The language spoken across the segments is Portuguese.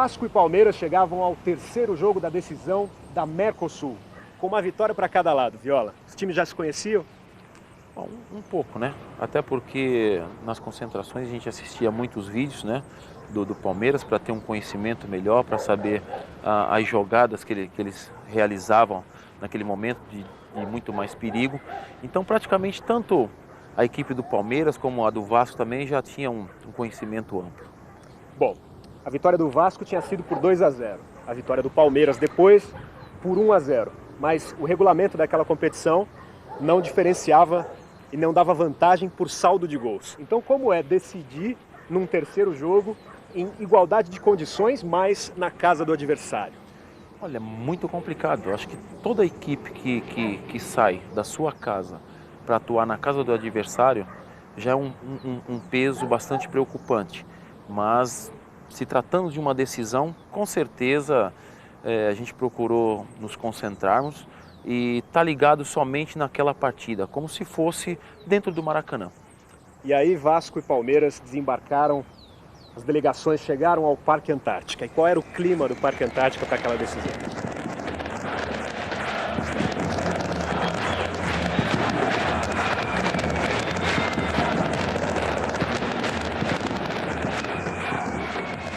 Vasco e Palmeiras chegavam ao terceiro jogo da decisão da Mercosul, com uma vitória para cada lado, Viola. Os times já se conheciam? Bom, um pouco, né? Até porque nas concentrações a gente assistia muitos vídeos, né? Do Palmeiras para ter um conhecimento melhor, para saber as jogadas que eles realizavam naquele momento de muito mais perigo. Então praticamente tanto a equipe do Palmeiras como a do Vasco também já tinham um conhecimento amplo. Bom, a vitória do Vasco tinha sido por 2-0. A vitória do Palmeiras depois por 1-0. Mas o regulamento daquela competição não diferenciava e não dava vantagem por saldo de gols. Então como é decidir num terceiro jogo em igualdade de condições, mas na casa do adversário? Olha, muito complicado. Acho que toda equipe que sai da sua casa para atuar na casa do adversário já é um peso bastante preocupante. Mas se tratando de uma decisão, com certeza a gente procurou nos concentrarmos e tá ligado somente naquela partida, como se fosse dentro do Maracanã. E aí Vasco e Palmeiras desembarcaram, as delegações chegaram ao Parque Antártica. E qual era o clima do Parque Antártica para aquela decisão?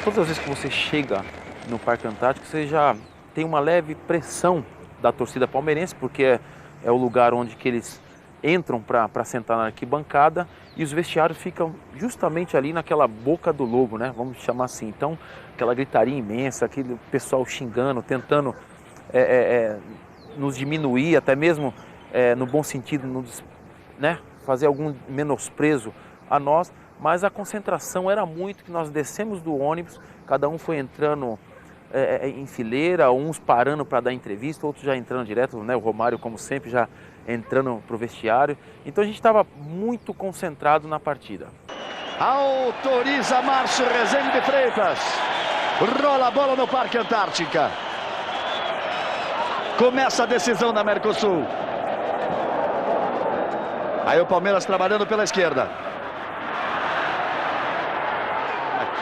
Todas as vezes que você chega no Parque Antártico, você já tem uma leve pressão da torcida palmeirense, porque é o lugar onde que eles entram para sentar na arquibancada e os vestiários ficam justamente ali naquela boca do lobo, né? Vamos chamar assim. Então, aquela gritaria imensa, aquele pessoal xingando, tentando nos diminuir, até mesmo no bom sentido, né? Fazer algum menosprezo a nós. Mas a concentração era muito, que nós descemos do ônibus, cada um foi entrando em fileira, uns parando para dar entrevista, outros já entrando direto, né? O Romário, como sempre, já entrando para o vestiário. Então a gente estava muito concentrado na partida. Autoriza Márcio Rezende de Freitas. Rola a bola no Parque Antártica. Começa a decisão da Mercosul. Aí o Palmeiras trabalhando pela esquerda.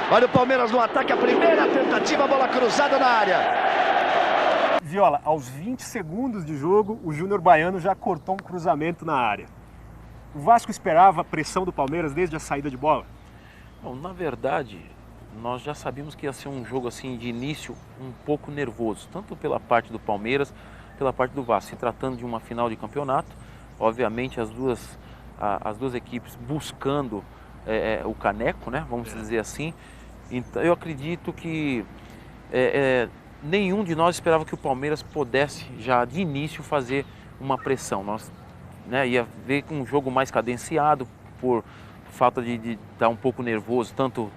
Olha o Palmeiras no ataque, a primeira tentativa, bola cruzada na área. Viola, aos 20 segundos de jogo, o Júnior Baiano já cortou um cruzamento na área. O Vasco esperava a pressão do Palmeiras desde a saída de bola? Bom, na verdade, nós já sabíamos que ia ser um jogo assim de início um pouco nervoso, tanto pela parte do Palmeiras, pela parte do Vasco. Se tratando de uma final de campeonato, obviamente as duas equipes buscando o caneco, né? Vamos dizer assim. Então, eu acredito que nenhum de nós esperava que o Palmeiras pudesse já de início fazer uma pressão. Nós ia ver com um jogo mais cadenciado, por falta de estar um pouco nervoso, tanto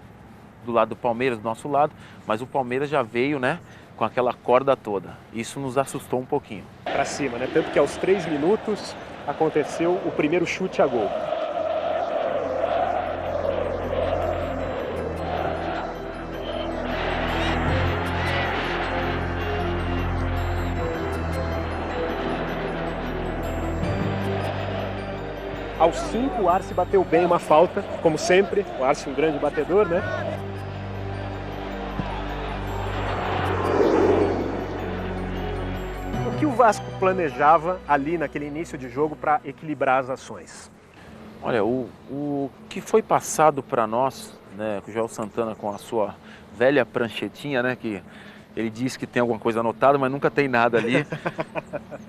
do lado do Palmeiras, do nosso lado, mas o Palmeiras já veio, né, com aquela corda toda. Isso nos assustou um pouquinho. Para cima, né? Tanto que aos 3 minutos aconteceu o primeiro chute a gol. Aos 5, o Arce bateu bem uma falta, como sempre. O Arce um grande batedor, né? O que o Vasco planejava ali naquele início de jogo para equilibrar as ações? Olha, o que foi passado para nós, né, com o Joel Santana com a sua velha pranchetinha, né, que ele disse que tem alguma coisa anotada, mas nunca tem nada ali.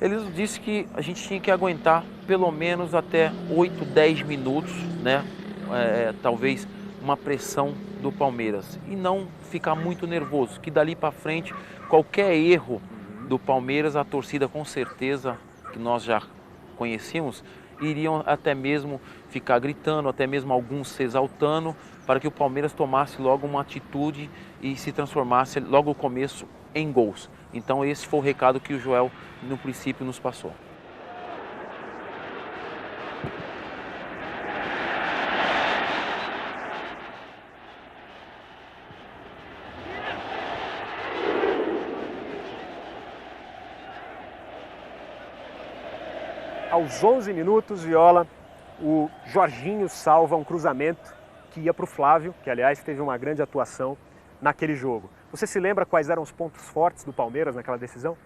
Ele disse que a gente tinha que aguentar pelo menos até 8, 10 minutos, né? Talvez uma pressão do Palmeiras. E não ficar muito nervoso, que dali para frente, qualquer erro do Palmeiras, a torcida com certeza, que nós já conhecíamos, iriam até mesmo ficar gritando, até mesmo alguns se exaltando, para que o Palmeiras tomasse logo uma atitude e se transformasse logo no começo em gols. Então esse foi o recado que o Joel no princípio nos passou. Aos 11 minutos, Viola, o Jorginho salva um cruzamento que ia para o Flávio, que aliás teve uma grande atuação naquele jogo. Você se lembra quais eram os pontos fortes do Palmeiras naquela decisão?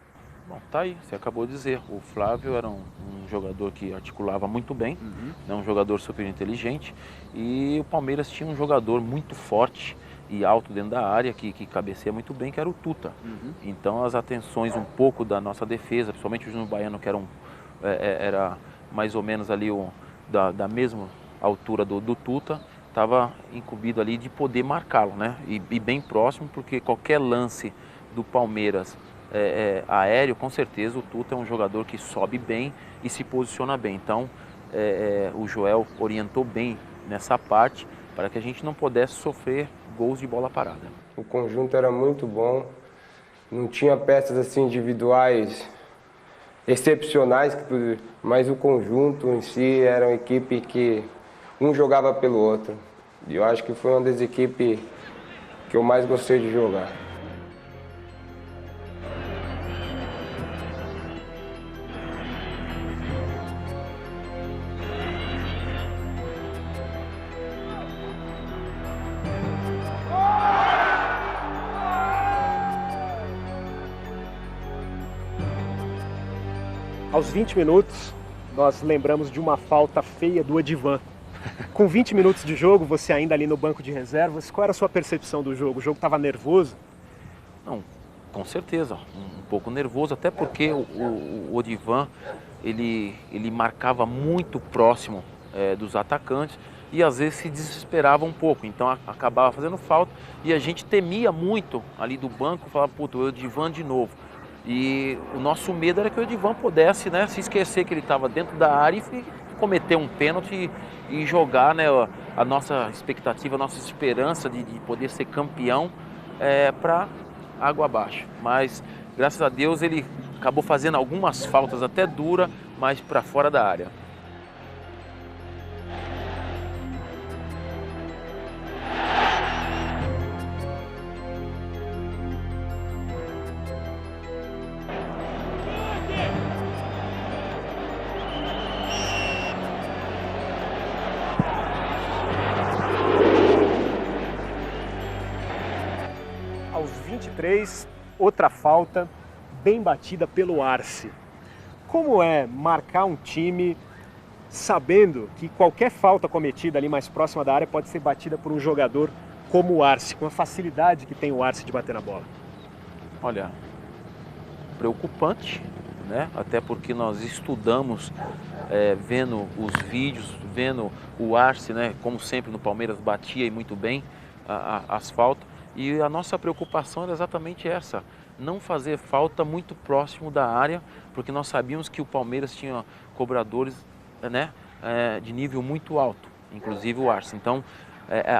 Bom, tá aí, você acabou de dizer. O Flávio era um jogador que articulava muito bem, né, um jogador super inteligente. E o Palmeiras tinha um jogador muito forte e alto dentro da área, que cabeceia muito bem, que era o Tuta. Então as atenções um pouco da nossa defesa, principalmente o Júnior Baiano, que era mais ou menos ali da mesma altura do Tuta, estava incumbido ali de poder marcá-lo, né? E bem próximo, porque qualquer lance do Palmeiras aéreo, com certeza o Tuta é um jogador que sobe bem e se posiciona bem. Então o Joel orientou bem nessa parte para que a gente não pudesse sofrer gols de bola parada. O conjunto era muito bom, não tinha peças assim individuais excepcionais, mas o conjunto em si era uma equipe que um jogava pelo outro. E eu acho que foi uma das equipes que eu mais gostei de jogar. Aos 20 minutos, nós lembramos de uma falta feia do Odivan. Com 20 minutos de jogo, você ainda ali no banco de reservas, qual era a sua percepção do jogo? O jogo estava nervoso? Não, com certeza, um pouco nervoso, até porque o Odivan, ele marcava muito próximo dos atacantes e às vezes se desesperava um pouco, então acabava fazendo falta e a gente temia muito ali do banco, falava, puta, o Odivan de novo. E o nosso medo era que o Odivan pudesse, né, se esquecer que ele estava dentro da área e cometer um pênalti e jogar, né, a nossa expectativa, a nossa esperança de poder ser campeão para água abaixo. Mas, graças a Deus, ele acabou fazendo algumas faltas até duras, mas para fora da área. Aos 23, outra falta bem batida pelo Arce. Como é marcar um time sabendo que qualquer falta cometida ali mais próxima da área pode ser batida por um jogador como o Arce, com a facilidade que tem o Arce de bater na bola? Olha, preocupante, né? Até porque nós estudamos, vendo os vídeos, vendo o Arce, né? Como sempre no Palmeiras batia e muito bem as faltas. E a nossa preocupação era exatamente essa, não fazer falta muito próximo da área, porque nós sabíamos que o Palmeiras tinha cobradores, né, de nível muito alto, inclusive o Arce. Então,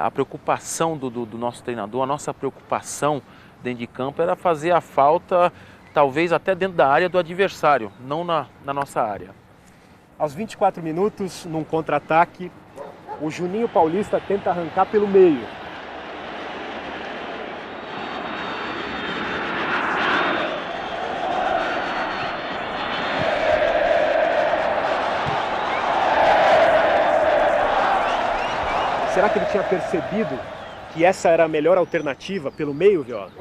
a preocupação do nosso treinador, a nossa preocupação dentro de campo era fazer a falta, talvez até dentro da área do adversário, não na nossa área. Aos 24 minutos, num contra-ataque, o Juninho Paulista tenta arrancar pelo meio. Será que ele tinha percebido que essa era a melhor alternativa pelo meio, Viola?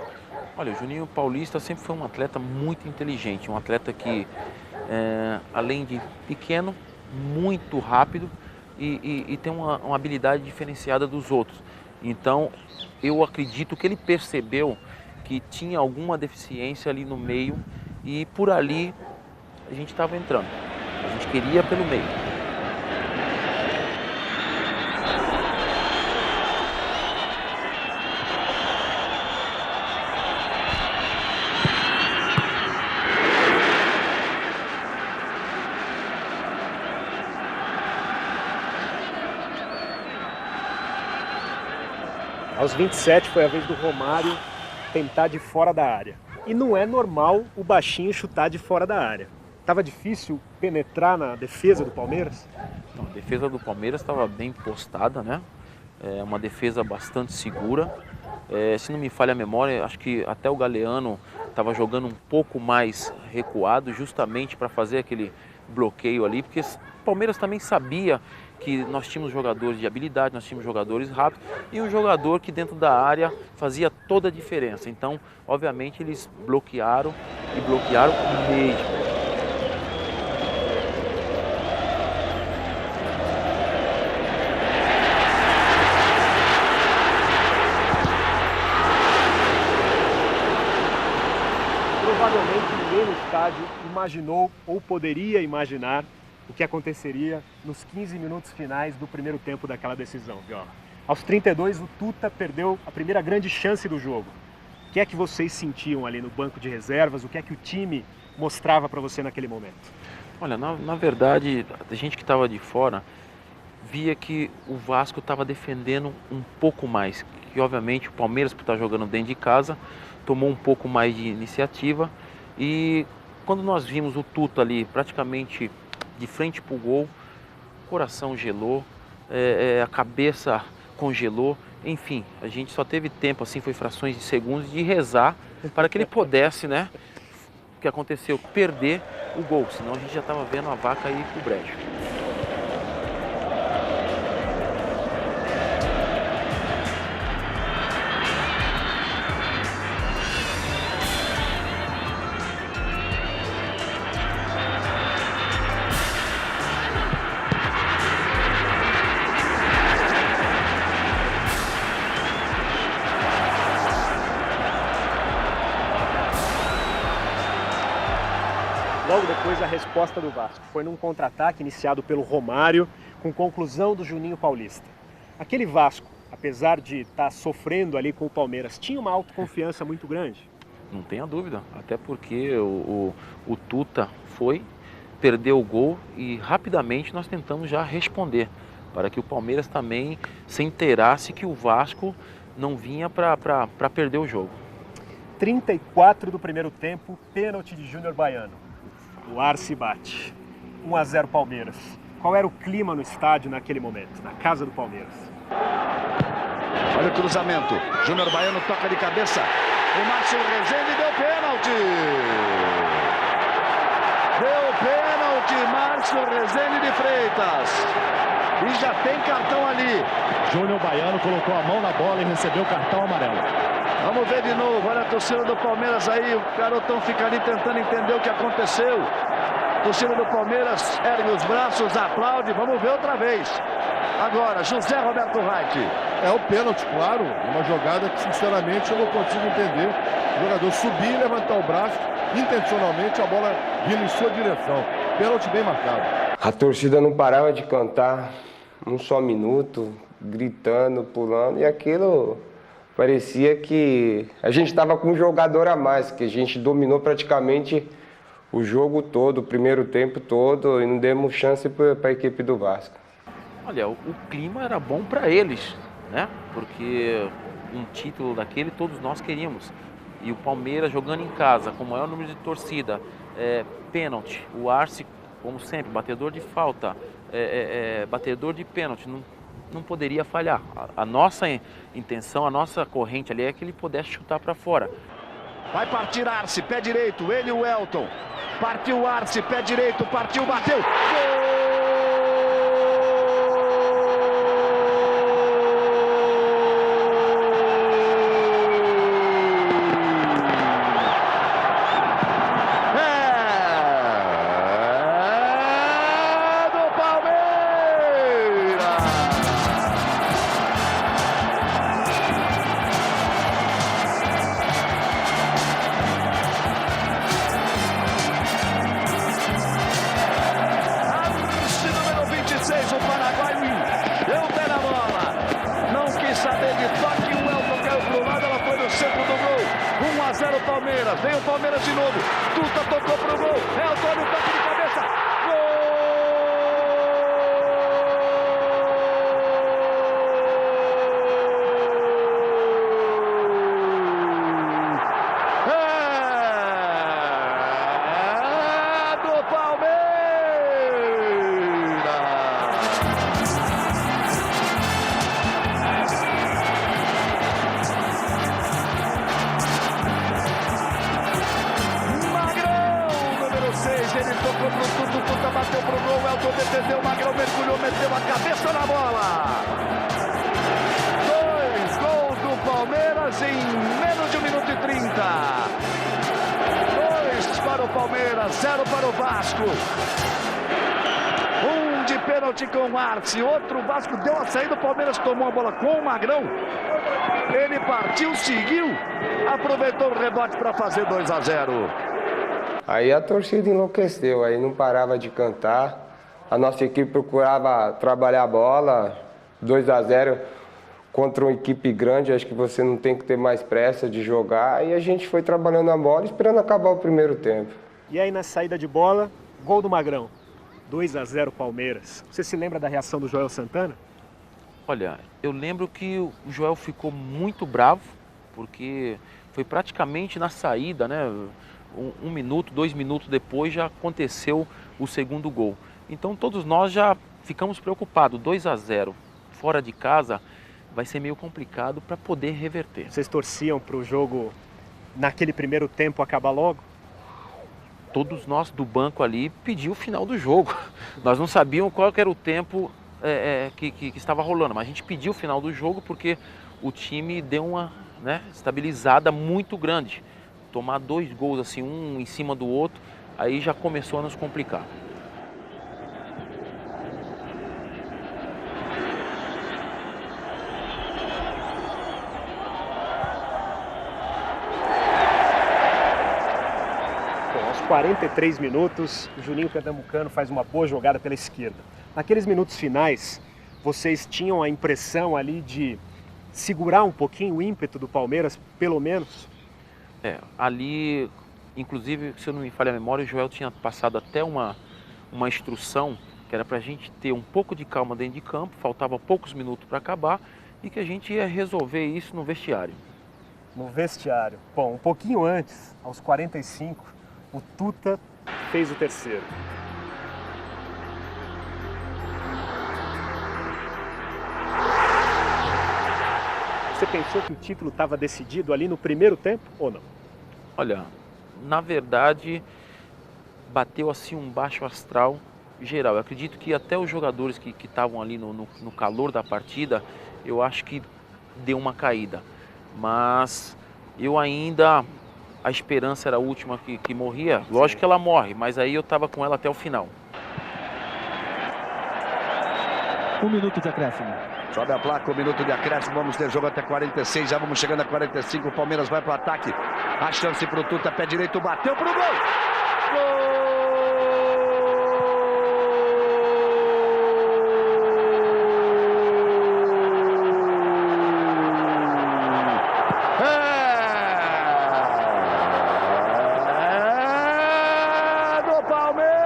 Olha, o Juninho Paulista sempre foi um atleta muito inteligente, um atleta que, além de pequeno, muito rápido e tem uma habilidade diferenciada dos outros. Então, eu acredito que ele percebeu que tinha alguma deficiência ali no meio e por ali a gente estava entrando. A gente queria pelo meio. Aos 27 foi a vez do Romário tentar de fora da área. E não é normal o baixinho chutar de fora da área. Estava difícil penetrar na defesa do Palmeiras? Não, a defesa do Palmeiras estava bem postada, né? Uma defesa bastante segura. Se não me falha a memória, acho que até o Galeano estava jogando um pouco mais recuado, justamente para fazer bloqueio ali, porque o Palmeiras também sabia que nós tínhamos jogadores de habilidade, nós tínhamos jogadores rápidos e um jogador que dentro da área fazia toda a diferença. Então, obviamente, eles bloquearam e bloquearam mesmo. Provavelmente ninguém no estádio imaginou ou poderia imaginar o que aconteceria nos 15 minutos finais do primeiro tempo daquela decisão, Viola. Aos 32, o Tuta perdeu a primeira grande chance do jogo. O que é que vocês sentiam ali no banco de reservas? O que é que o time mostrava para você naquele momento? Olha, na verdade, a gente que estava de fora via que o Vasco estava defendendo um pouco mais. Que obviamente o Palmeiras, por estar jogando dentro de casa, tomou um pouco mais de iniciativa. E quando nós vimos o Tuta ali praticamente de frente para o gol, o coração gelou, a cabeça congelou, enfim, a gente só teve tempo, assim, foi frações de segundos, de rezar para que ele pudesse, né, o que aconteceu, perder o gol, senão a gente já estava vendo a vaca ir pro brejo. Logo depois, a resposta do Vasco foi num contra-ataque iniciado pelo Romário, com conclusão do Juninho Paulista. Aquele Vasco, apesar de estar sofrendo ali com o Palmeiras, tinha uma autoconfiança muito grande? Não tenha dúvida, até porque o Tuta perdeu o gol e rapidamente nós tentamos já responder, para que o Palmeiras também se inteirasse que o Vasco não vinha para perder o jogo. 34 do primeiro tempo, pênalti de Júnior Baiano. O Arce bate. 1-0 Palmeiras. Qual era o clima no estádio naquele momento, na casa do Palmeiras? Olha o cruzamento. Júnior Baiano toca de cabeça. O Márcio Rezende deu pênalti. Deu pênalti, Márcio Rezende de Freitas. E já tem cartão ali. Júnior Baiano colocou a mão na bola e recebeu o cartão amarelo. Vamos ver de novo, olha a torcida do Palmeiras aí, o garotão fica ali tentando entender o que aconteceu. A torcida do Palmeiras ergue os braços, aplaude, vamos ver outra vez. Agora, José Roberto Reich. É o pênalti, claro, uma jogada que sinceramente eu não consigo entender. O jogador subir e levantar o braço, intencionalmente a bola vindo em sua direção. Pênalti bem marcado. A torcida não parava de cantar um só minuto, gritando, pulando, e aquilo... Parecia que a gente estava com um jogador a mais, que a gente dominou praticamente o jogo todo, o primeiro tempo todo, e não demos chance para a equipe do Vasco. Olha, o clima era bom para eles, né? Porque um título daquele todos nós queríamos. E o Palmeiras jogando em casa, com o maior número de torcida, pênalti. O Arce, como sempre, batedor de falta, batedor de pênalti. Não poderia falhar. A nossa intenção, a nossa corrente ali é que ele pudesse chutar para fora. Vai partir Arce, pé direito, ele e o Elton. Partiu Arce, pé direito, partiu, bateu. Gol! Palmeiras, vem o Palmeiras de novo, Tuta tocou pro gol, Elton no toque de cabeça, gol! É do Palmeiras! Ele tocou defendeu, o Magrão mergulhou, meteu a cabeça na bola. 2 gols do Palmeiras em menos de 1 minuto e 30. 2 para o Palmeiras, 0 para o Vasco. Um de pênalti com o Arce, outro, o Vasco deu a saída, o Palmeiras tomou a bola com o Magrão. Ele partiu, seguiu, aproveitou o rebote para fazer 2-0. Aí a torcida enlouqueceu, aí não parava de cantar. A nossa equipe procurava trabalhar a bola, 2-0 contra uma equipe grande, acho que você não tem que ter mais pressa de jogar. E a gente foi trabalhando a bola, esperando acabar o primeiro tempo. E aí na saída de bola, gol do Magrão. 2-0 Palmeiras. Você se lembra da reação do Joel Santana? Olha, eu lembro que o Joel ficou muito bravo, porque foi praticamente na saída, né? 1 minuto, 2 minutos depois já aconteceu o segundo gol. Então todos nós já ficamos preocupados. 2-0 fora de casa vai ser meio complicado para poder reverter. Vocês torciam para o jogo, naquele primeiro tempo, acabar logo? Todos nós do banco ali pediu o final do jogo. Nós não sabíamos qual era o tempo que estava rolando, mas a gente pediu o final do jogo porque o time deu uma estabilizada muito grande. Tomar 2 gols assim, um em cima do outro, aí já começou a nos complicar. Bom, aos 43 minutos, o Juninho Pernambucano faz uma boa jogada pela esquerda. Naqueles minutos finais, vocês tinham a impressão ali de segurar um pouquinho o ímpeto do Palmeiras, pelo menos? Ali, inclusive, se eu não me falha a memória, o Joel tinha passado até uma instrução que era para a gente ter um pouco de calma dentro de campo, faltava poucos minutos para acabar e que a gente ia resolver isso no vestiário. No vestiário. Bom, um pouquinho antes, aos 45, o Tuta fez o terceiro. Você pensou que o título estava decidido ali no primeiro tempo ou não? Olha, na verdade, bateu assim um baixo astral geral. Eu acredito que até os jogadores que estavam ali no calor da partida, eu acho que deu uma caída. Mas eu ainda, a esperança era a última que morria. Lógico que ela morre, mas aí eu estava com ela até o final. 1 minuto de acréscimo. Sobe a placa, 1 minuto de acréscimo, vamos ter jogo até 46, já vamos chegando a 45, o Palmeiras vai para o ataque, a chance para o Tuta, pé direito, bateu para o gol! Gol! É do Palmeiras!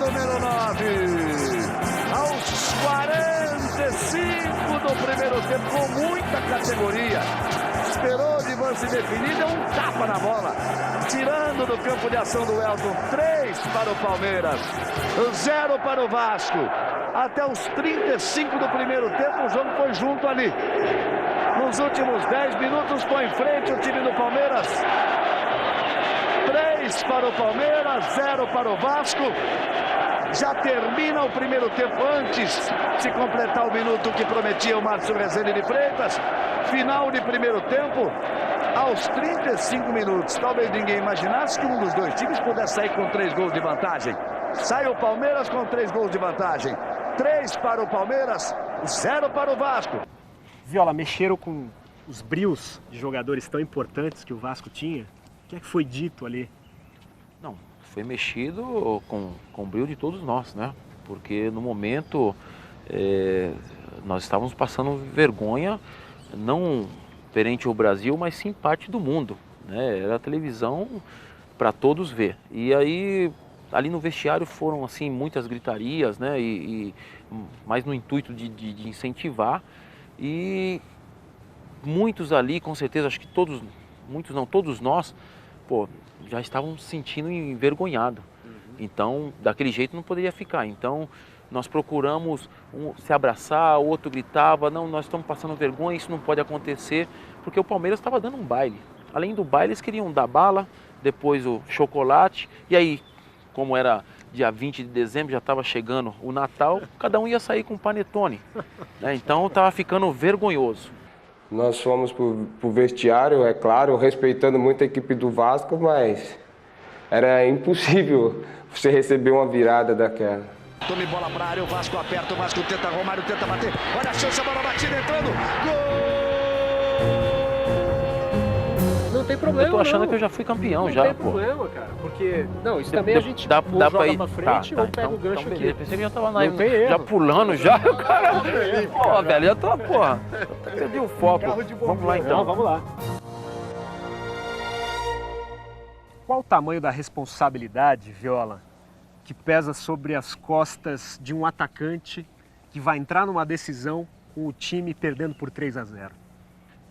Número 9, aos 45 do primeiro tempo, com muita categoria, esperou o Divan se definir, deu um tapa na bola, tirando do campo de ação do Elton. 3 para o Palmeiras, 0 para o Vasco. Até os 35 do primeiro tempo, o jogo foi junto ali. Nos últimos 10 minutos, foi em frente o time do Palmeiras. 3 para o Palmeiras, 0 para o Vasco. Já termina o primeiro tempo antes de completar o minuto que prometia o Márcio Rezende de Freitas. Final de primeiro tempo aos 35 minutos. Talvez ninguém imaginasse que um dos dois times pudesse sair com 3 gols de vantagem. Sai o Palmeiras com 3 gols de vantagem. 3 para o Palmeiras, 0 para o Vasco. Viola, mexeram com os brios de jogadores tão importantes que o Vasco tinha? O que é que foi dito ali? Não, foi mexido com o brilho de todos nós, né? Porque no momento nós estávamos passando vergonha, não perante o Brasil, mas sim parte do mundo, né? Era a televisão para todos ver. E aí, ali no vestiário foram assim muitas gritarias, né? Mais no intuito de incentivar. E muitos ali, com certeza, acho que todos, muitos não, todos nós, já estavam se sentindo envergonhados. Então, daquele jeito não poderia ficar. Então, nós procuramos se abraçar, o outro gritava, não, nós estamos passando vergonha, isso não pode acontecer, porque o Palmeiras estava dando um baile. Além do baile, eles queriam dar bala, depois o chocolate, e aí, como era dia 20 de dezembro, já estava chegando o Natal, cada um ia sair com um panetone, né? Então estava ficando vergonhoso. Nós fomos pro vestiário, é claro, respeitando muito a equipe do Vasco, mas era impossível você receber uma virada daquela. Tome bola para a área, o Vasco aperta, o Vasco tenta, Romário tenta bater. Olha a chance, a bola batida entrando. Gol! Não tem problema, eu tô achando não. que eu já fui campeão, não já, tem pô. problema, cara, porque... Não, isso também a gente dá joga pra ir pra frente ou pega então, o gancho então, aqui. Eu pensei que já tava Não tem erro. já pulando, já, o cara... Pô, velho, eu tô, porra, eu perdi o foco. Vamos lá, então. Não, vamos lá. Qual o tamanho da responsabilidade, Viola, que pesa sobre as costas de um atacante que vai entrar numa decisão com o time perdendo por 3-0?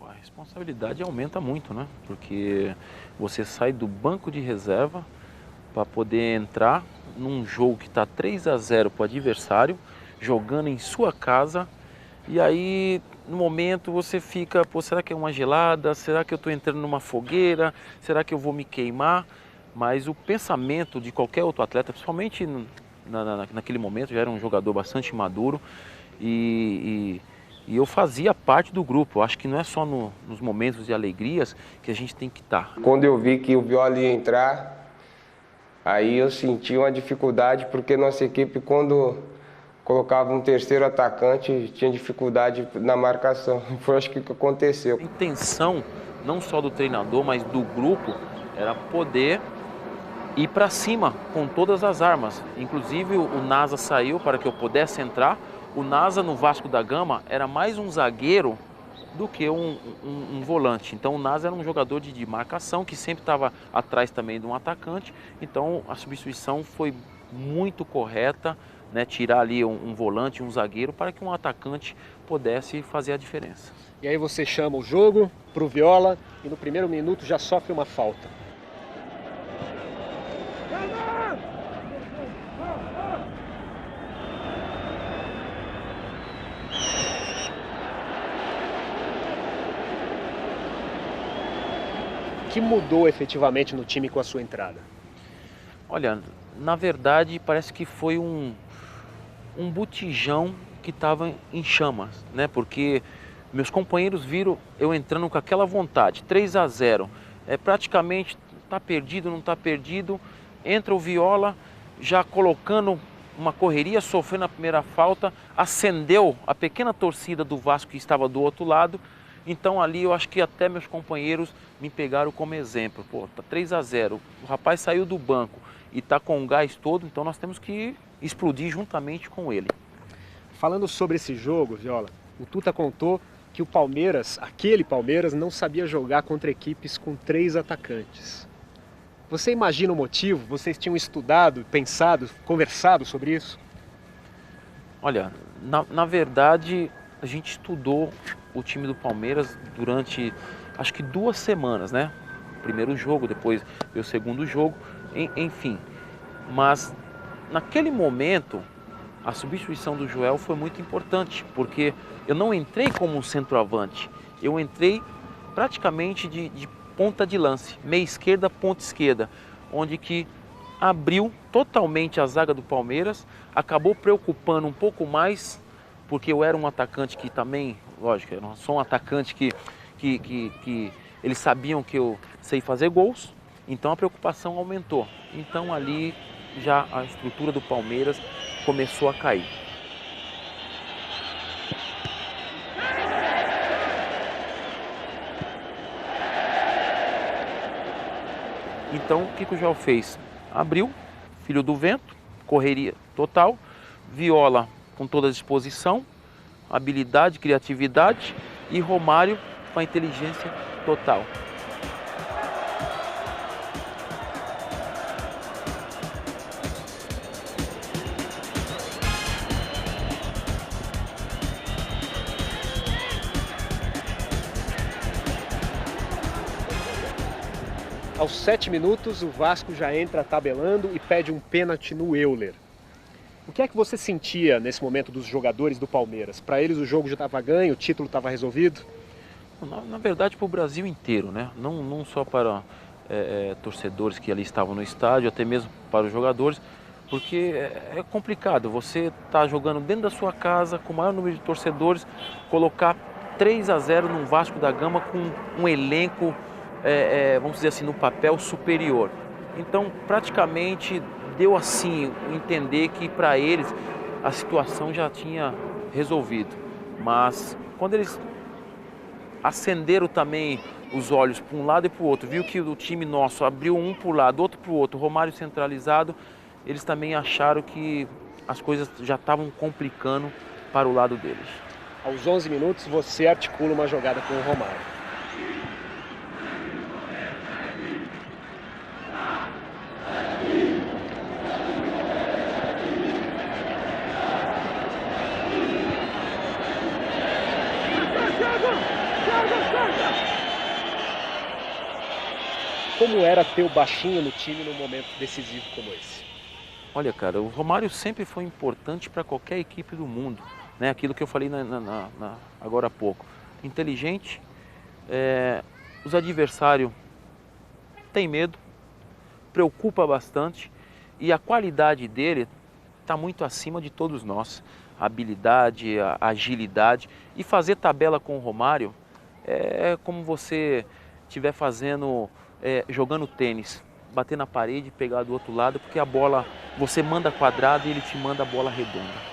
A responsabilidade aumenta muito, né? Porque você sai do banco de reserva para poder entrar num jogo que está 3-0 para o adversário, jogando em sua casa, e aí no momento você fica, pô, será que é uma gelada? Será que eu estou entrando numa fogueira? Será que eu vou me queimar? Mas o pensamento de qualquer outro atleta, principalmente naquele momento, já era um jogador bastante maduro e eu fazia parte do grupo. Eu acho que não é só nos momentos de alegrias que a gente tem que estar. Quando eu vi que o Viola ia entrar, aí eu senti uma dificuldade, porque nossa equipe, quando colocava um terceiro atacante, tinha dificuldade na marcação. Foi acho que o que aconteceu. A intenção, não só do treinador, mas do grupo, era poder ir para cima com todas as armas. Inclusive o Nasa saiu para que eu pudesse entrar. O Nasa no Vasco da Gama era mais um zagueiro do que um volante. Então o Nasa era um jogador de marcação que sempre estava atrás também de um atacante. Então a substituição foi muito correta, né? Tirar ali um volante, um zagueiro, para que um atacante pudesse fazer a diferença. E aí você chama o jogo pro Viola e no primeiro minuto já sofre uma falta. O que mudou efetivamente no time com a sua entrada? Olha, na verdade parece que foi um botijão que estava em chamas, né? Porque meus companheiros viram eu entrando com aquela vontade, 3-0, praticamente está perdido, não está perdido, entra o Viola já colocando uma correria, sofrendo a primeira falta, acendeu a pequena torcida do Vasco que estava do outro lado. Então ali eu acho que até meus companheiros me pegaram como exemplo. Pô, tá 3-0, o rapaz saiu do banco e tá com o gás todo, então nós temos que explodir juntamente com ele. Falando sobre esse jogo, Viola, o Tuta contou que o Palmeiras, aquele Palmeiras, não sabia jogar contra equipes com 3 atacantes. Você imagina o motivo? Vocês tinham estudado, pensado, conversado sobre isso? Olha, na verdade a gente estudou o time do Palmeiras durante acho que 2 semanas, né? O primeiro jogo, depois o segundo jogo, enfim. Mas naquele momento a substituição do Joel foi muito importante, porque eu não entrei como um centroavante, eu entrei praticamente de ponta de lance, meia esquerda, ponta esquerda, onde que abriu totalmente a zaga do Palmeiras, acabou preocupando um pouco mais, porque eu era um atacante que também, lógico, eu não sou um atacante que eles sabiam que eu sei fazer gols, então a preocupação aumentou. Então ali já a estrutura do Palmeiras começou a cair. Então o que o Joel fez? Abriu, filho do vento, correria total, Viola com toda a disposição, habilidade, criatividade e Romário com a inteligência total. Aos 7 minutos, o Vasco já entra tabelando e pede um pênalti no Euler. O que é que você sentia nesse momento dos jogadores do Palmeiras? Para eles o jogo já estava ganho, o título estava resolvido? Na verdade, para o Brasil inteiro, né? Não só para torcedores que ali estavam no estádio, até mesmo para os jogadores, porque é complicado. Você está jogando dentro da sua casa, com o maior número de torcedores, colocar 3-0 num Vasco da Gama com um elenco, vamos dizer assim, no papel superior. Então, praticamente, deu assim, entender que para eles a situação já tinha resolvido. Mas, quando eles acenderam também os olhos para um lado e para o outro, viu que o time nosso abriu um para o lado, outro para o outro, Romário centralizado, eles também acharam que as coisas já estavam complicando para o lado deles. Aos 11 minutos, você articula uma jogada com o Romário. Como era ter o baixinho no time num momento decisivo como esse? Olha, cara, o Romário sempre foi importante para qualquer equipe do mundo, né? Aquilo que eu falei agora há pouco. Inteligente, os adversários têm medo, preocupa bastante e a qualidade dele está muito acima de todos nós. A habilidade, a agilidade e fazer tabela com o Romário é como você estiver jogando tênis, bater na parede e pegar do outro lado, porque a bola, você manda quadrada e ele te manda a bola redonda.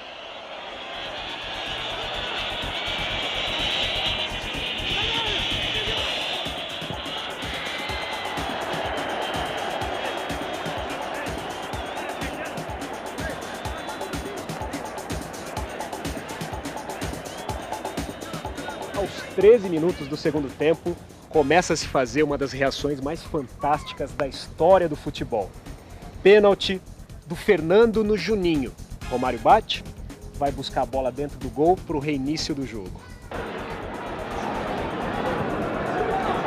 Aos 13 minutos do segundo tempo, começa a se fazer uma das reações mais fantásticas da história do futebol. Pênalti do Fernando no Juninho. Romário bate, vai buscar a bola dentro do gol para o reinício do jogo.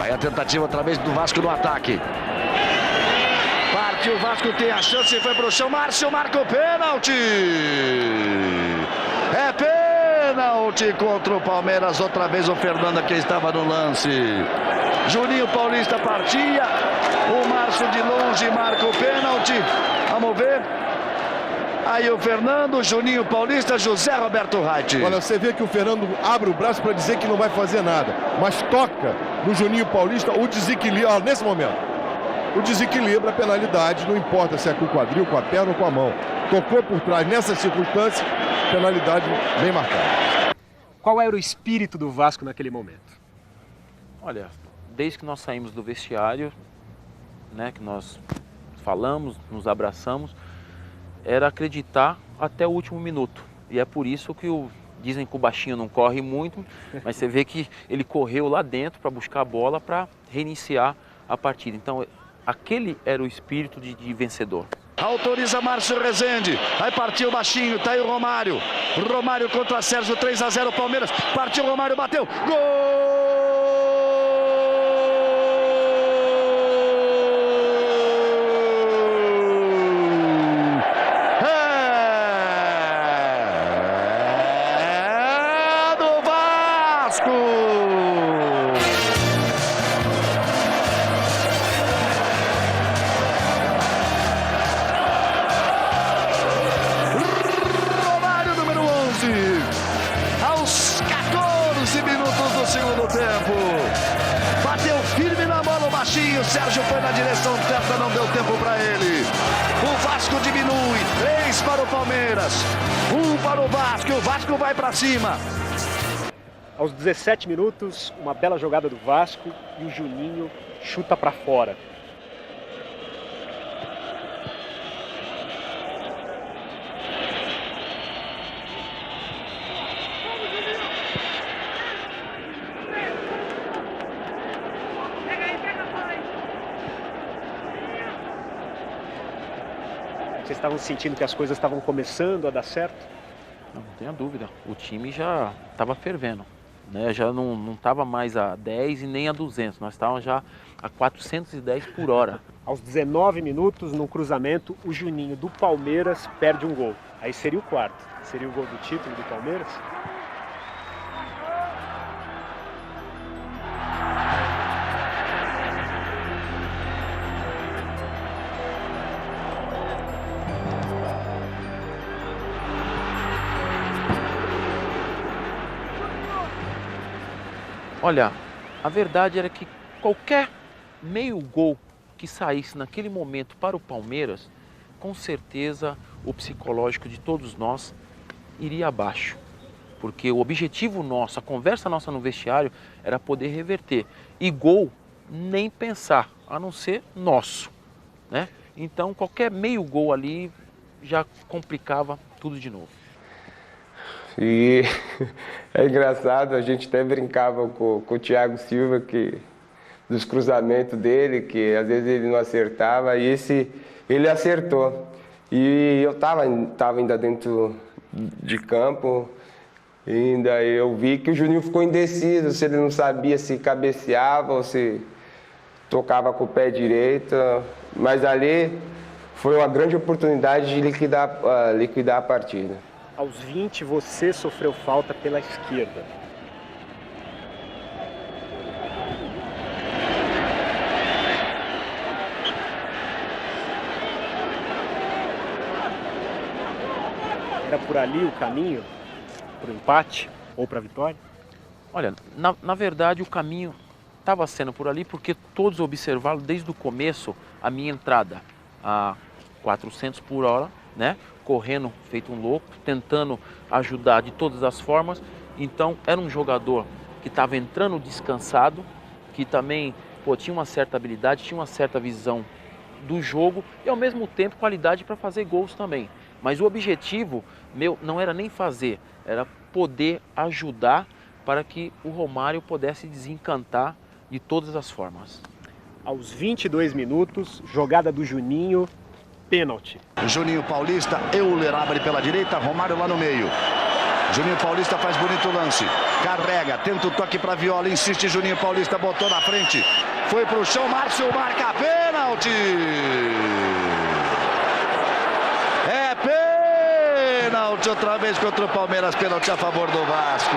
Aí a tentativa outra vez do Vasco no ataque. Partiu, o Vasco tem a chance, foi pro chão, Márcio marca o pênalti. É pênalti contra o Palmeiras, outra vez o Fernando que estava no lance. Juninho Paulista partia, o Márcio de longe marca o pênalti. Vamos ver. Aí o Fernando, Juninho Paulista, José Roberto Reit. Olha, você vê que o Fernando abre o braço para dizer que não vai fazer nada, mas toca no Juninho Paulista o desequilíbrio, nesse momento. O desequilíbrio, a penalidade, não importa se é com o quadril, com a perna ou com a mão. Tocou por trás, nessa circunstância, penalidade bem marcada. Qual era o espírito do Vasco naquele momento? Olha, desde que nós saímos do vestiário, né, que nós falamos, nos abraçamos, era acreditar até o último minuto. E é por isso que dizem que o baixinho não corre muito, mas você vê que ele correu lá dentro para buscar a bola para reiniciar a partida. Então, aquele era o espírito de vencedor. Autoriza Márcio Rezende, aí partiu o baixinho, tá aí o Romário. Romário contra Sérgio, 3-0 Palmeiras. Partiu o Romário, bateu, gol! Aos 14 minutos do segundo tempo, bateu firme na bola o baixinho, Sérgio foi na direção certa, não deu tempo para ele. O Vasco diminui, 3 para o Palmeiras, 1 para o Vasco vai para cima. Aos 17 minutos, uma bela jogada do Vasco e o Juninho chuta para fora. Vocês estavam sentindo que as coisas estavam começando a dar certo? Não tenha dúvida, o time já estava fervendo, né? Já não estava mais a 10 e nem a 200, nós estávamos já a 410 por hora. Aos 19 minutos, num cruzamento, o Juninho do Palmeiras perde um gol. Aí seria o quarto. Seria o gol do título do Palmeiras? Olha, a verdade era que qualquer meio gol que saísse naquele momento para o Palmeiras, com certeza o psicológico de todos nós iria abaixo. Porque o objetivo nosso, a conversa nossa no vestiário era poder reverter. E gol, nem pensar, a não ser nosso, né? Então qualquer meio gol ali já complicava tudo de novo. E é engraçado, a gente até brincava com o Thiago Silva, dos cruzamentos dele, que às vezes ele não acertava, e ele acertou. E eu estava ainda dentro de campo, e ainda eu vi que o Juninho ficou indeciso, se ele não sabia se cabeceava ou se tocava com o pé direito, mas ali foi uma grande oportunidade de liquidar a partida. Aos 20, você sofreu falta pela esquerda. Era por ali o caminho para o empate ou para a vitória? Olha, na verdade o caminho estava sendo por ali porque todos observaram desde o começo a minha entrada a 400 por hora, né? Correndo feito um louco, tentando ajudar de todas as formas. Então era um jogador que estava entrando descansado, que também tinha uma certa habilidade, tinha uma certa visão do jogo e ao mesmo tempo qualidade para fazer gols também. Mas o objetivo meu não era nem fazer, era poder ajudar para que o Romário pudesse desencantar de todas as formas. Aos 22 minutos, jogada do Juninho, pênalti. Juninho Paulista, Euler abre pela direita, Romário lá no meio. Juninho Paulista faz bonito lance, carrega, tenta o toque para Viola, insiste Juninho Paulista, botou na frente, foi pro chão, Márcio marca pênalti. É pênalti outra vez contra o Palmeiras, pênalti a favor do Vasco.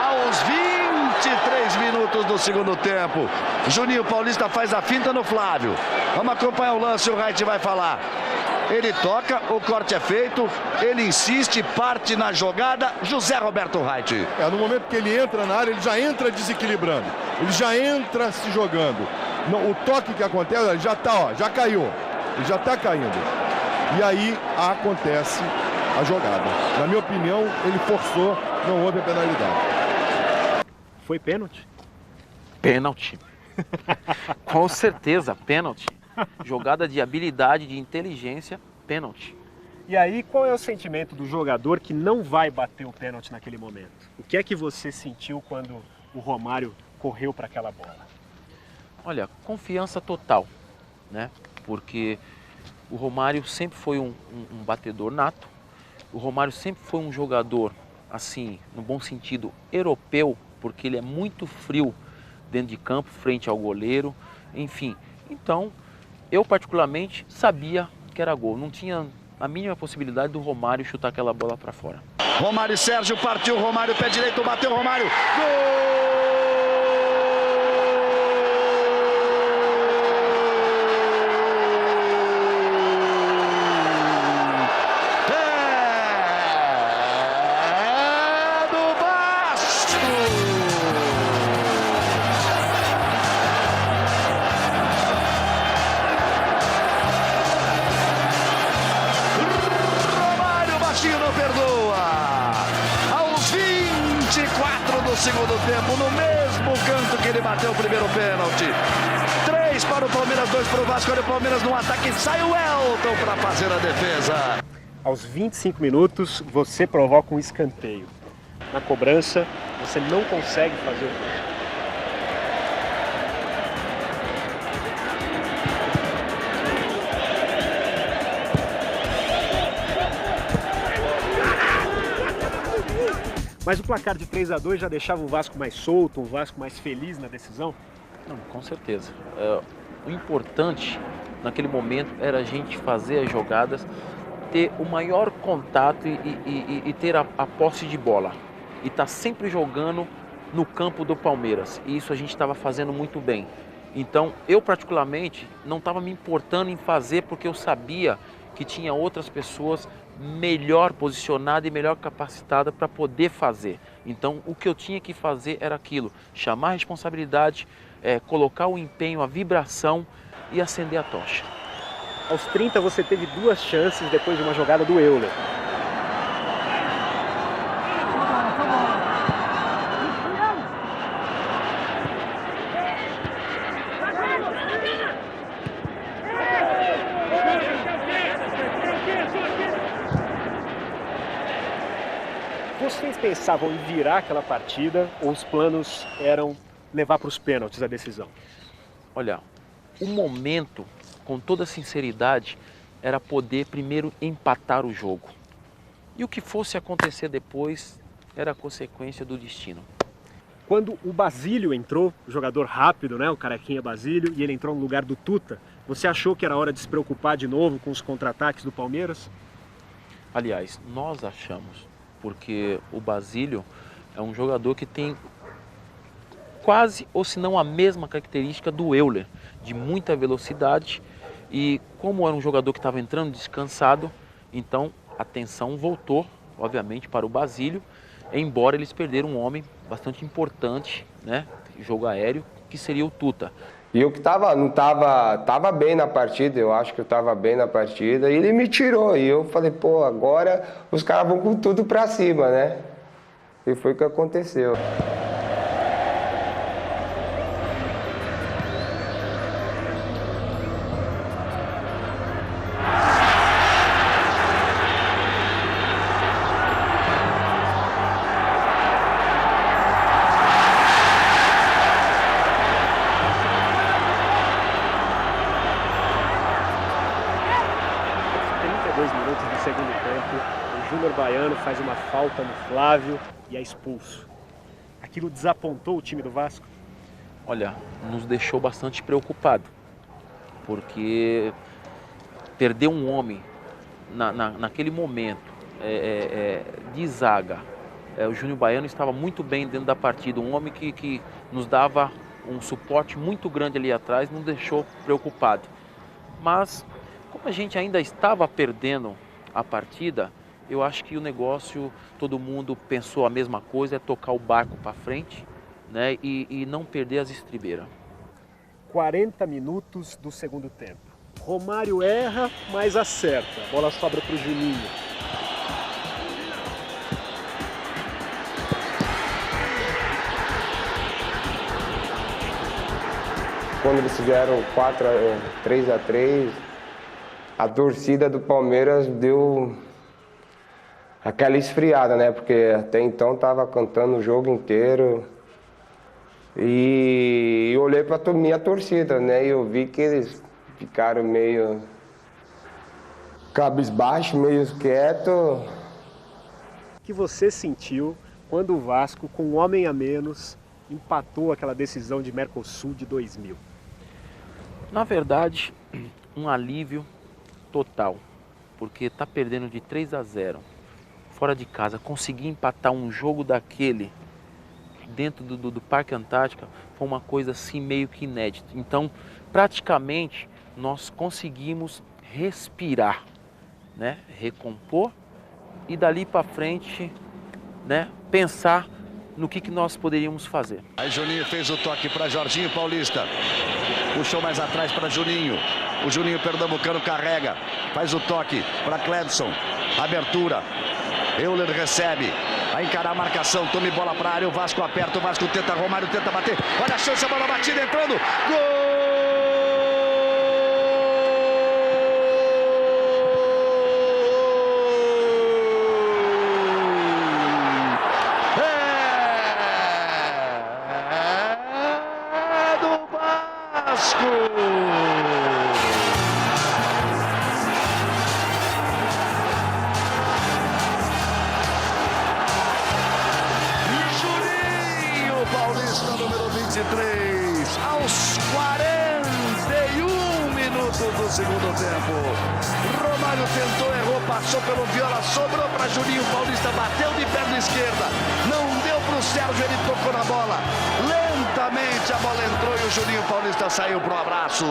Aos 23 minutos do segundo tempo, Juninho Paulista faz a finta no Flávio. Vamos acompanhar o lance, o Wright vai falar. Ele toca, o corte é feito, ele insiste, parte na jogada, José Roberto Wright. No momento que ele entra na área, ele já entra desequilibrando, ele já entra se jogando. O toque que acontece, ele já tá, já caiu, ele já está caindo. E aí acontece a jogada. Na minha opinião, ele forçou, não houve a penalidade. Foi pênalti? Pênalti. Com certeza, pênalti. Jogada de habilidade, de inteligência, pênalti. E aí, qual é o sentimento do jogador que não vai bater o pênalti naquele momento? O que é que você sentiu quando o Romário correu para aquela bola? Olha, confiança total, né? Porque o Romário sempre foi um batedor nato. O Romário sempre foi um jogador, assim, no bom sentido, europeu, porque ele é muito frio dentro de campo, frente ao goleiro, enfim. Então, eu particularmente sabia que era gol. Não tinha a mínima possibilidade do Romário chutar aquela bola para fora. Romário e Sérgio partiu, Romário, pé direito, bateu, Romário, gol! Segundo tempo, no mesmo canto que ele bateu o primeiro pênalti. 3 para o Palmeiras, 2 para o Vasco. Olha o Palmeiras no ataque, sai o Elton para fazer a defesa. Aos 25 minutos, você provoca um escanteio. Na cobrança, você não consegue fazer o gol. Mas o placar de 3-2 já deixava o Vasco mais solto, o Vasco mais feliz na decisão? Não, com certeza. O importante naquele momento era a gente fazer as jogadas, ter o maior contato e ter a posse de bola. E estar sempre jogando no campo do Palmeiras. E isso a gente estava fazendo muito bem. Então, eu particularmente não estava me importando em fazer porque eu sabia que tinha outras pessoas melhor posicionadas e melhor capacitadas para poder fazer. Então, o que eu tinha que fazer era aquilo, chamar a responsabilidade, colocar o empenho, a vibração e acender a tocha. Aos 30 você teve 2 chances depois de uma jogada do Euler. Vocês pensavam em virar aquela partida ou os planos eram levar para os pênaltis a decisão? Olha, o momento, com toda sinceridade, era poder primeiro empatar o jogo. E o que fosse acontecer depois era a consequência do destino. Quando o Basílio entrou, o jogador rápido, né, o carequinha Basílio, e ele entrou no lugar do Tuta, você achou que era hora de se preocupar de novo com os contra-ataques do Palmeiras? Aliás, nós achamos, porque o Basílio é um jogador que tem quase, ou se não a mesma característica do Euler, de muita velocidade, e como era um jogador que estava entrando descansado, então a atenção voltou, obviamente, para o Basílio, embora eles perderam um homem bastante importante, né, jogo aéreo, que seria o Tuta. E eu que tava bem na partida, eu acho que eu tava bem na partida, e ele me tirou, e eu falei, pô, agora os caras vão com tudo pra cima, né? E foi o que aconteceu. Baiano faz uma falta no Flávio e é expulso. Aquilo desapontou o time do Vasco? Olha, nos deixou bastante preocupado, porque perder um homem naquele momento de zaga, o Júnior Baiano estava muito bem dentro da partida, um homem que nos dava um suporte muito grande ali atrás, nos deixou preocupado. Mas, como a gente ainda estava perdendo a partida, eu acho que o negócio, todo mundo pensou a mesma coisa, é tocar o barco para frente, né, e não perder as estribeiras. 40 minutos do segundo tempo. Romário erra, mas acerta. A bola sobra para o Juninho. Quando eles fizeram 3-3, a torcida do Palmeiras deu aquela esfriada, né? Porque até então tava cantando o jogo inteiro. E eu olhei para minha torcida, né? E eu vi que eles ficaram meio cabisbaixo, meio quieto. O que você sentiu quando o Vasco, com um homem a menos, empatou aquela decisão de Mercosul de 2000? Na verdade, um alívio total, porque tá perdendo de 3-0. Fora de casa, conseguir empatar um jogo daquele dentro do Parque Antártica foi uma coisa assim meio que inédita. Então, praticamente, nós conseguimos respirar, né? Recompor e dali para frente, né? Pensar no que nós poderíamos fazer. Aí Juninho fez o toque para Jorginho Paulista. Puxou mais atrás para Juninho. O Juninho pernambucano carrega. Faz o toque para Cledson. Abertura. Euler recebe, vai encarar a marcação, tome bola para a área, o Vasco aperta, o Vasco tenta, Romário tenta bater, olha a chance, a bola batida entrando, gol! É do Vasco! Paulista, número 23, aos 41 minutos. minutos do segundo tempo. Romário tentou, errou, passou pelo Viola, sobrou para Juninho Paulista, bateu de perna esquerda, não deu para o Sérgio, ele tocou na bola. Lentamente a bola entrou e o Juninho Paulista saiu pro abraço.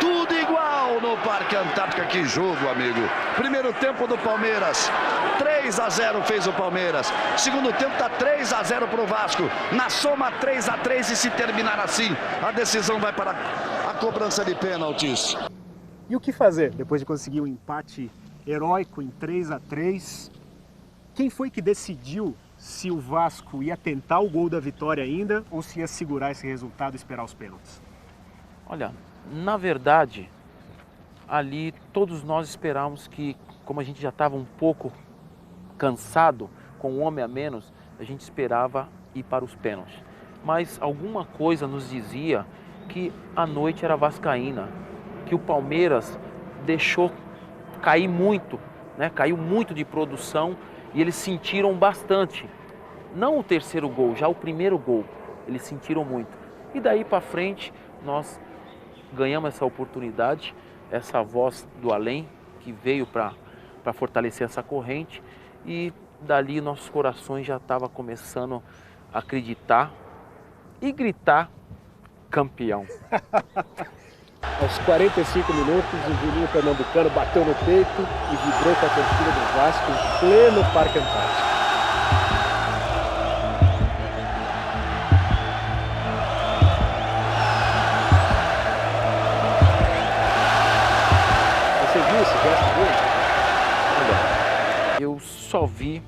Tudo igual no Parque Antártica. Que jogo, amigo. Primeiro tempo do Palmeiras, 3-0 fez o Palmeiras. Segundo tempo tá 3-0 pro Vasco. Na soma 3-3 e se terminar assim, a decisão vai para a cobrança de pênaltis. E o que fazer depois de conseguir um empate heróico em 3-3? Quem foi que decidiu se o Vasco ia tentar o gol da vitória ainda ou se ia segurar esse resultado e esperar os pênaltis? Olha, na verdade, ali todos nós esperávamos que, como a gente já estava um pouco cansado, com um homem a menos, a gente esperava ir para os pênaltis. Mas alguma coisa nos dizia que a noite era vascaína, que o Palmeiras deixou cair muito, né? Caiu muito de produção e eles sentiram bastante. Não o terceiro gol, já o primeiro gol, eles sentiram muito. E daí para frente nós ganhamos essa oportunidade, essa voz do além que veio para fortalecer essa corrente e dali nossos corações já estavam começando a acreditar e gritar campeão. Aos 45 minutos, o Juninho Pernambucano bateu no peito e vibrou com a torcida do Vasco em pleno Parque Antártico. Você viu esse gesto dele? Olha, eu só vi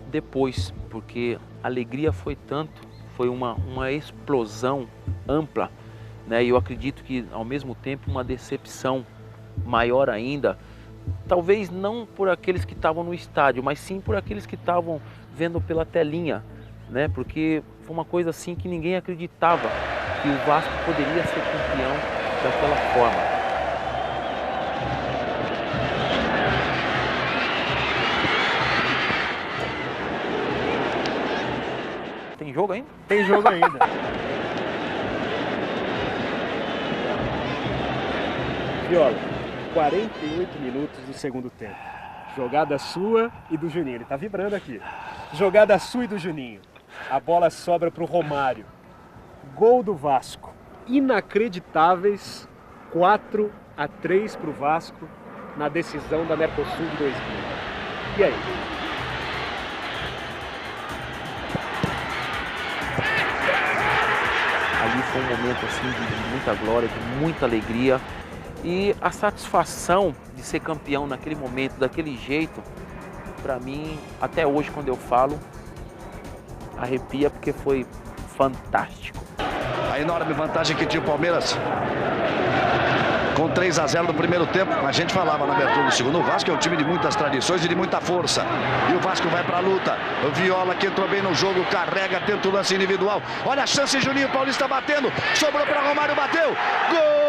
depois, porque a alegria foi tanto, foi uma explosão ampla, né? E eu acredito que ao mesmo tempo uma decepção maior ainda, talvez não por aqueles que estavam no estádio, mas sim por aqueles que estavam vendo pela telinha, né? Porque foi uma coisa assim que ninguém acreditava que o Vasco poderia ser campeão daquela forma. Tem jogo ainda? Tem jogo ainda. Viola, 48 minutos do segundo tempo. Jogada sua e do Juninho. Ele tá vibrando aqui. Jogada sua e do Juninho. A bola sobra pro Romário. Gol do Vasco. Inacreditáveis 4-3 pro Vasco na decisão da Mercosul de 2000. E aí? Ali foi um momento assim de muita glória, de muita alegria. E a satisfação de ser campeão naquele momento, daquele jeito, para mim, até hoje quando eu falo, arrepia porque foi fantástico. A enorme vantagem que tinha o Palmeiras com 3-0 no primeiro tempo. A gente falava na abertura do segundo. O Vasco é um time de muitas tradições e de muita força. E o Vasco vai para a luta. O Viola, que entrou bem no jogo, carrega, tenta o lance individual. Olha a chance, Juninho Paulista batendo. Sobrou para Romário, bateu. Gol!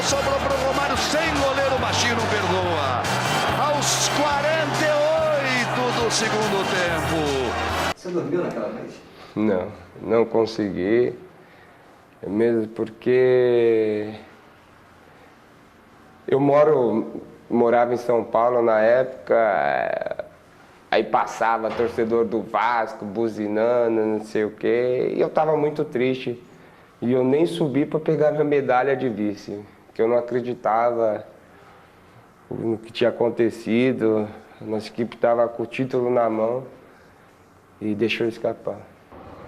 Sobrou para o Romário, sem goleiro, baixinho, não perdoa. Aos 48 do segundo tempo. Você dormiu naquela noite? Não consegui. Mesmo porque eu morava em São Paulo na época, aí passava torcedor do Vasco, buzinando, não sei o quê, e eu estava muito triste. E eu nem subi para pegar minha medalha de vice. Que eu não acreditava no que tinha acontecido, nossa equipe estava com o título na mão e deixou escapar.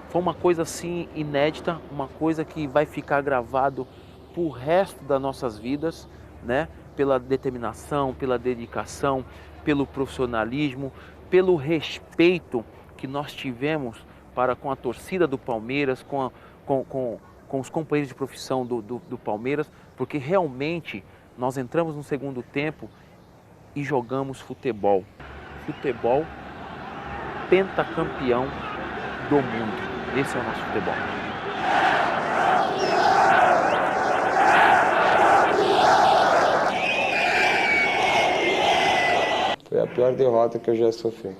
Foi uma coisa assim inédita, uma coisa que vai ficar gravado pro resto das nossas vidas, né? Pela determinação, pela dedicação, pelo profissionalismo, pelo respeito que nós tivemos para com a torcida do Palmeiras, com com os companheiros de profissão do Palmeiras, porque realmente nós entramos no segundo tempo e jogamos futebol. Futebol pentacampeão do mundo. Esse é o nosso futebol. Foi a pior derrota que eu já sofri.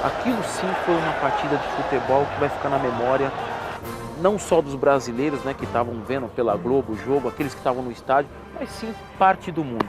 Aquilo sim foi uma partida de futebol que vai ficar na memória não só dos brasileiros, né, que estavam vendo pela Globo o jogo, aqueles que estavam no estádio, mas sim parte do mundo.